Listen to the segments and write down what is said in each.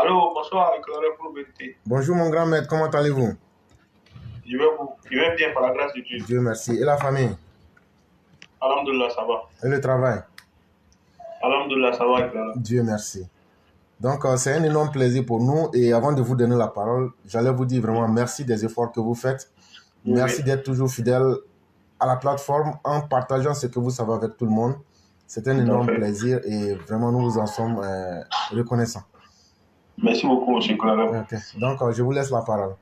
Allô, bonsoir, éclaireur pour vérité. Bonjour mon grand maître, comment allez-vous? Je vais bien par la grâce de Dieu. Dieu merci. Et la famille? Alhamdulillah, ça va. Et le travail? Alhamdulillah, ça va, éclaireur. Dieu merci. Donc, c'est un énorme plaisir pour nous. Et avant de vous donner la parole, j'allais vous dire vraiment merci des efforts que vous faites. Merci d'être toujours fidèle à la plateforme en partageant ce que vous savez avec tout le monde. C'est un énorme plaisir et vraiment nous vous en sommes reconnaissants. Merci beaucoup, monsieur éclaireur. Okay. Donc, je vous laisse la parole.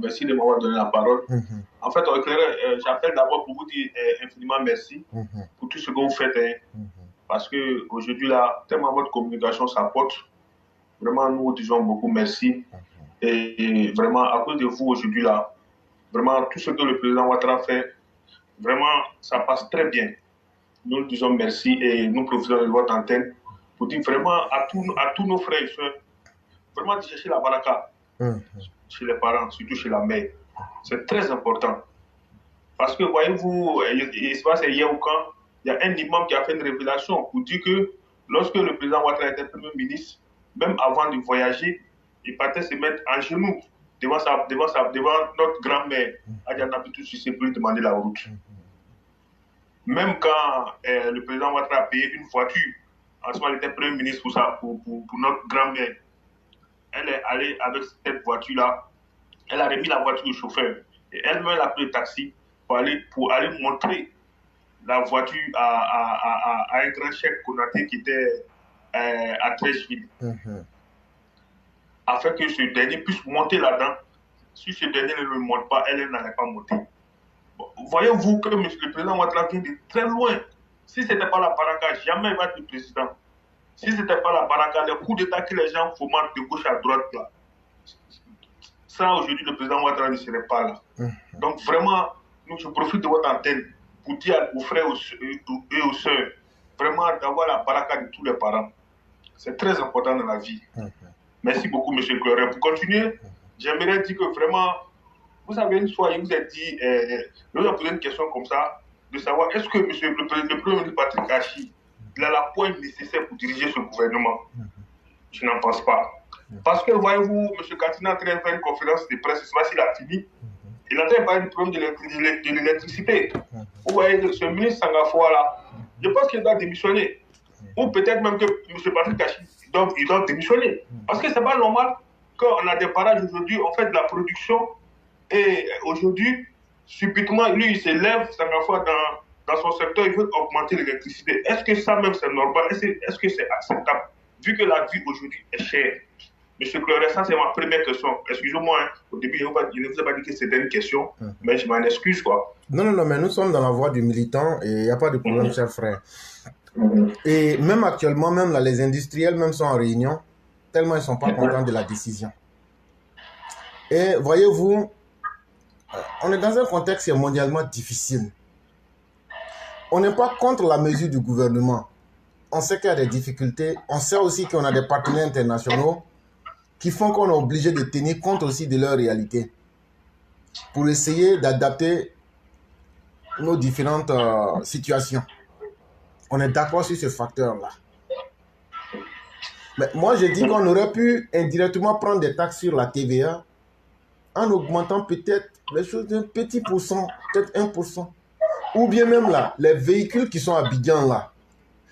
Merci de m'avoir donné la parole. En fait, éclaireur, j'appelle d'abord pour vous dire infiniment merci pour tout ce que vous faites. Parce qu'aujourd'hui, là, tellement votre communication s'apporte. Vraiment, nous vous disons beaucoup merci. Et vraiment, à cause de vous aujourd'hui, là, vraiment, tout ce que le président Ouattara fait, vraiment, ça passe très bien. Nous lui disons merci et nous profitons de votre antenne pour dire vraiment à tous nos frères et soeurs, vraiment de chercher la baraka chez les parents, surtout chez la mère. C'est très important. Parce que, voyez-vous, il se passe hier ou quand, il y a un imam qui a fait une révélation pour dire que lorsque le président Ouattara était Premier ministre, même avant de voyager, il partait se mettre en genoux devant notre grand-mère, Adjana Bitou Sissé, pour lui demander la route. Même quand le président Ouattara a payé une voiture, en ce moment, il était Premier ministre pour notre grand-mère. Elle est allée avec cette voiture-là, elle a remis la voiture au chauffeur. Et elle-même a pris le taxi pour aller montrer la voiture à un grand chef Konaté qui était à Trècheville. Afin que ce dernier puisse monter là-dedans. Si ce dernier ne le monte pas, elle n'allait pas monter. Bon, voyez-vous que le président Ouattara vient de très loin. Si ce n'était pas la baraka, jamais il va être le président. Si ce n'était pas la baraka, les coups d'État que les gens fomentent de gauche à droite, là, ça aujourd'hui, le président Ouattara ne serait pas là. Donc vraiment, je profite de votre antenne pour dire aux frères et aux sœurs, vraiment d'avoir la baraka de tous les parents. C'est très important dans la vie. Merci beaucoup, monsieur Clorel. Pour continuer, j'aimerais dire que vraiment, vous savez, une fois, il vous a dit, je vous ai posé une question comme ça, de savoir est-ce que le Premier ministre Patrick Achi, il a la pointe nécessaire pour diriger ce gouvernement? Je n'en pense pas. Parce que, voyez-vous, M. Katina est en train de faire une conférence de presse, je ne sais pas s'il a fini. Il est en train de parler du problème de l'électricité. Vous voyez, ce ministre Sangafoua là, je pense qu'il doit démissionner. Ou peut-être même que M. Patrick Achi, il doit démissionner. Parce que ce n'est pas normal qu'on a des barrages aujourd'hui, on fait de la production, et aujourd'hui, subitement, lui, il s'élève, Sangafoua, dans son secteur, il veut augmenter l'électricité. Est-ce que ça même c'est normal? Est-ce que c'est acceptable? Vu que la vie aujourd'hui est chère. Monsieur Clorel, ça c'est ma première question. Excusez-moi, hein. Au début, je ne vous ai pas dit que c'était une question, mais je m'en excuse, quoi. Non, mais nous sommes dans la voie du militant et il n'y a pas de problème, cher frère. Et même actuellement, même là, les industriels même sont en réunion, tellement ils ne sont pas contents de la décision. Et voyez-vous, on est dans un contexte mondialement difficile. On n'est pas contre la mesure du gouvernement. On sait qu'il y a des difficultés. On sait aussi qu'on a des partenaires internationaux qui font qu'on est obligé de tenir compte aussi de leur réalité pour essayer d'adapter nos différentes situations. On est d'accord sur ce facteur-là. Mais moi, je dis qu'on aurait pu indirectement prendre des taxes sur la TVA en augmentant peut-être les choses d'un petit pourcent, peut-être 1%. Ou bien même là, les véhicules qui sont à Abidjan là,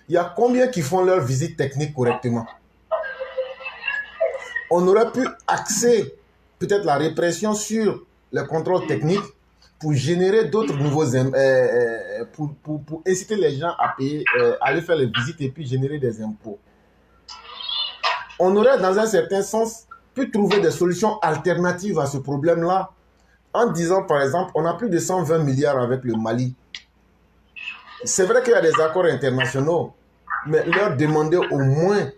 il y a combien qui font leur visite technique correctement? On aurait pu axer peut-être la répression sur les contrôles techniques pour générer d'autres nouveaux... pour inciter les gens à payer, aller faire les visites et puis générer des impôts. On aurait dans un certain sens pu trouver des solutions alternatives à ce problème-là en disant par exemple, on a plus de 120 milliards avec le Mali. C'est vrai qu'il y a des accords internationaux, mais leur demander au moins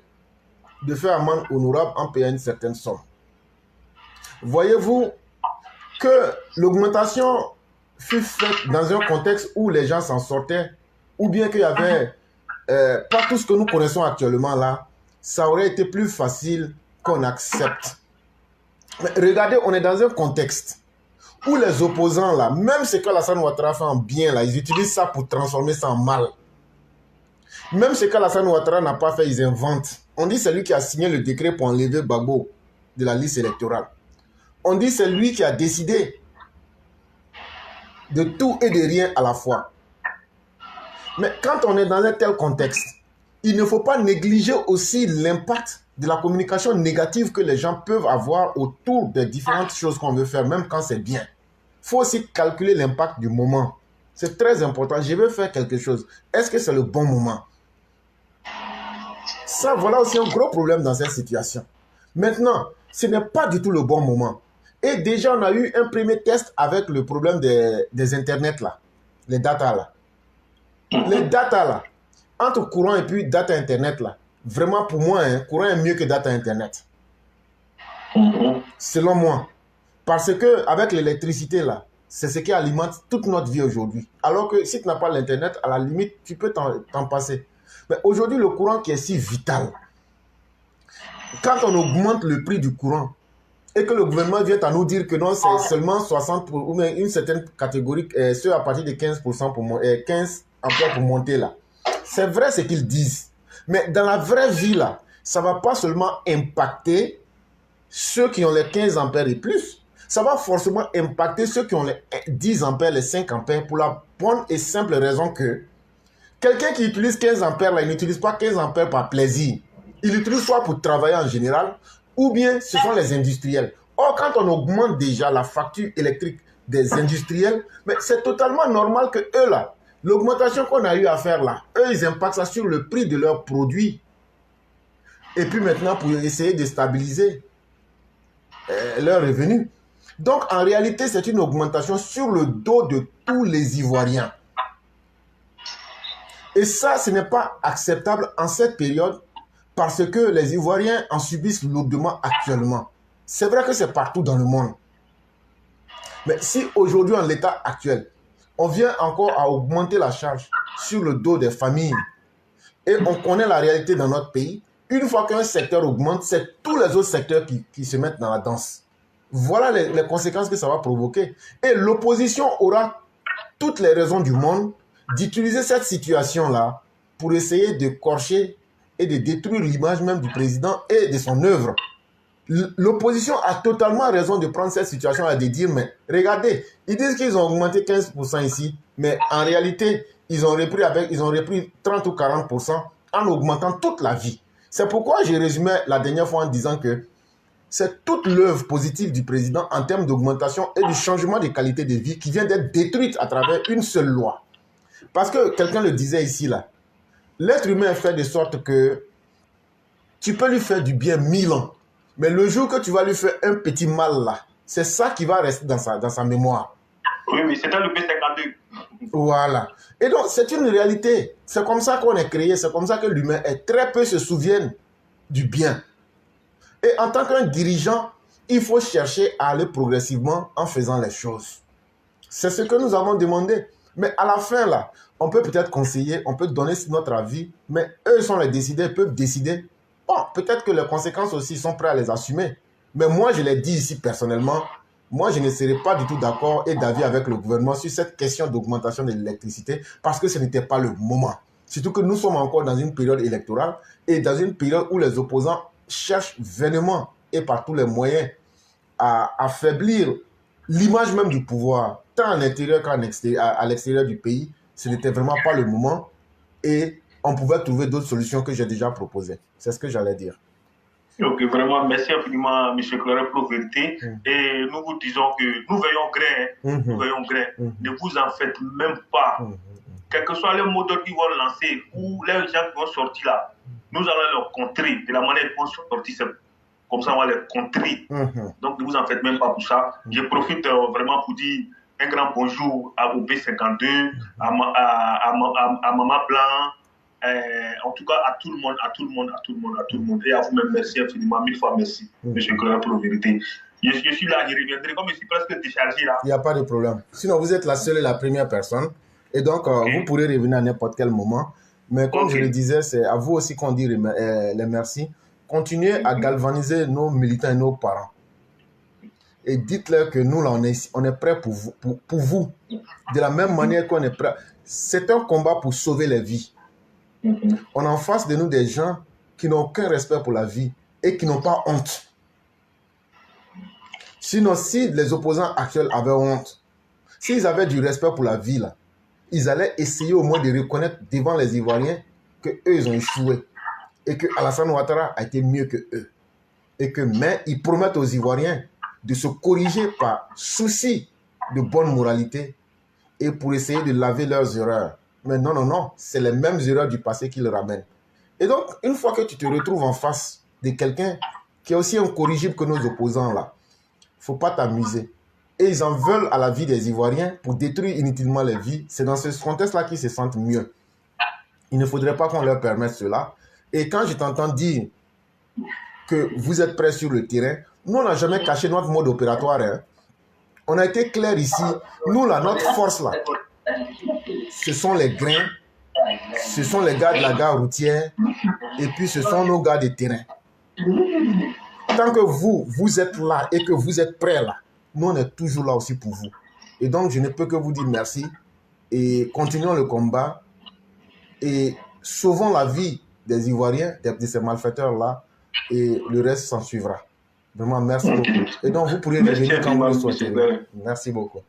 de faire amende honorable en payant une certaine somme. Voyez-vous que l'augmentation fut faite dans un contexte où les gens s'en sortaient, ou bien qu'il y avait pas tout ce que nous connaissons actuellement là, ça aurait été plus facile qu'on accepte. Mais regardez, on est dans un contexte où les opposants là, même ce que Alassane Ouattara fait en bien là, ils utilisent ça pour transformer ça en mal. Même ce qu'Alassane Ouattara n'a pas fait, ils inventent. On dit c'est lui qui a signé le décret pour enlever Gbagbo de la liste électorale. On dit c'est lui qui a décidé de tout et de rien à la fois. Mais quand on est dans un tel contexte, il ne faut pas négliger aussi l'impact de la communication négative que les gens peuvent avoir autour des différentes choses qu'on veut faire, même quand c'est bien. Il faut aussi calculer l'impact du moment. C'est très important. Je veux faire quelque chose. Est-ce que c'est le bon moment? Ça, voilà aussi un gros problème dans cette situation. Maintenant, ce n'est pas du tout le bon moment. Et déjà, on a eu un premier test avec le problème des internets là, les data là. Les data là, entre courant et puis data internet là, vraiment pour moi, hein, courant est mieux que data internet. Selon moi. Parce que avec l'électricité là, c'est ce qui alimente toute notre vie aujourd'hui. Alors que si tu n'as pas l'internet, à la limite, tu peux t'en passer. Mais aujourd'hui, le courant qui est si vital, quand on augmente le prix du courant et que le gouvernement vient à nous dire que non, c'est seulement 60 ou même une certaine catégorie, ceux à partir de 15% pour 15 ampères pour monter là. C'est vrai ce qu'ils disent. Mais dans la vraie vie là, ça ne va pas seulement impacter ceux qui ont les 15 ampères et plus. Ça va forcément impacter ceux qui ont les 10 ampères, les 5 ampères pour la bonne et simple raison que quelqu'un qui utilise 15 ampères là, il n'utilise pas 15 ampères par plaisir. Il l'utilise soit pour travailler en général ou bien ce sont les industriels. Or, quand on augmente déjà la facture électrique des industriels, mais c'est totalement normal que eux là, l'augmentation qu'on a eu à faire là, eux ils impactent ça sur le prix de leurs produits. Et puis maintenant pour essayer de stabiliser leurs revenus. Donc en réalité c'est une augmentation sur le dos de tous les Ivoiriens. Et ça, ce n'est pas acceptable en cette période parce que les Ivoiriens en subissent lourdement actuellement. C'est vrai que c'est partout dans le monde. Mais si aujourd'hui, en l'état actuel, on vient encore à augmenter la charge sur le dos des familles et on connaît la réalité dans notre pays, une fois qu'un secteur augmente, c'est tous les autres secteurs qui se mettent dans la danse. Voilà les conséquences que ça va provoquer. Et l'opposition aura toutes les raisons du monde d'utiliser cette situation-là pour essayer de corcher et de détruire l'image même du président et de son œuvre. L'opposition a totalement raison de prendre cette situation-là et de dire, mais regardez, ils disent qu'ils ont augmenté 15% ici, mais en réalité, ils ont repris 30 ou 40% en augmentant toute la vie. C'est pourquoi j'ai résumé la dernière fois en disant que c'est toute l'œuvre positive du président en termes d'augmentation et du changement de qualité de vie qui vient d'être détruite à travers une seule loi. Parce que quelqu'un le disait ici, là, l'être humain est fait de sorte que tu peux lui faire du bien 1000 ans. Mais le jour que tu vas lui faire un petit mal, là, c'est ça qui va rester dans sa mémoire. Oui, c'était le B52. Voilà. Et donc, c'est une réalité. C'est comme ça qu'on est créé. C'est comme ça que l'humain est. Très peu se souviennent du bien. Et en tant qu'un dirigeant, il faut chercher à aller progressivement en faisant les choses. C'est ce que nous avons demandé. Mais à la fin, là, on peut peut-être conseiller, on peut donner notre avis, mais eux sont les décideurs, ils peuvent décider. Bon, peut-être que les conséquences aussi sont prêts à les assumer. Mais moi, je l'ai dit ici personnellement, moi, je ne serai pas du tout d'accord et d'avis avec le gouvernement sur cette question d'augmentation de l'électricité parce que ce n'était pas le moment. Surtout que nous sommes encore dans une période électorale et dans une période où les opposants cherchent vainement et par tous les moyens à affaiblir l'image même du pouvoir, tant à l'intérieur qu'à l'extérieur du pays. Ce n'était vraiment pas le moment et on pouvait trouver d'autres solutions que j'ai déjà proposées. C'est ce que j'allais dire. Ok, vraiment, merci infiniment, M. Claire, pour la vérité. Et nous vous disons que nous veillons grain. Nous veillons grain. Ne vous en faites même pas. Quels que soient les mots d'ordre qu'ils vont lancer ou les gens qui vont sortir là, nous allons leur contrer. De la manière dont ils vont sortir, comme ça, on va les contrer. Donc, ne vous en faites même pas pour ça. Je profite vraiment pour dire un grand bonjour à OB52, à Maman Blanc. En tout cas, à tout le monde. Et à vous-même, merci infiniment, 1000 fois merci, M. Claire, pour la vérité. Je suis là, je reviendrai, comme je suis presque déchargé là. Il n'y a pas de problème. Sinon, vous êtes la seule et la première personne. Et donc, vous pourrez revenir à n'importe quel moment. Mais comme je le disais, c'est à vous aussi qu'on dit les merci. Continuez à galvaniser nos militants et nos parents. Et dites-leur que nous, là, on est prêts pour vous. De la même manière qu'on est prêts. C'est un combat pour sauver les vies. On a en face de nous des gens qui n'ont aucun respect pour la vie et qui n'ont pas honte. Sinon, si les opposants actuels avaient honte, s'ils avaient du respect pour la vie, là, ils allaient essayer au moins de reconnaître devant les Ivoiriens qu'eux, ils ont échoué et que Alassane Ouattara a été mieux que eux. Mais ils promettent aux Ivoiriens de se corriger par souci de bonne moralité et pour essayer de laver leurs erreurs. Mais non, non, non, c'est les mêmes erreurs du passé qu'ils ramènent. Et donc, une fois que tu te retrouves en face de quelqu'un qui est aussi incorrigible que nos opposants là, il ne faut pas t'amuser. Et ils en veulent à la vie des Ivoiriens pour détruire inutilement les vies. C'est dans ce contexte-là qu'ils se sentent mieux. Il ne faudrait pas qu'on leur permette cela. Et quand je t'entends dire que vous êtes prêts sur le terrain, nous, on n'a jamais caché notre mode opératoire. Hein. On a été clair ici. Nous, là, notre force, là, ce sont les grains, ce sont les gars de la gare routière, et puis ce sont nos gars de terrain. Tant que vous êtes là et que vous êtes prêts là, nous, on est toujours là aussi pour vous. Et donc, je ne peux que vous dire merci et continuons le combat et sauvons la vie des Ivoiriens, de ces malfaiteurs-là, et le reste s'en suivra. Vraiment, merci beaucoup. Et donc, vous pourriez revenir quand vous le souhaitez. Merci beaucoup.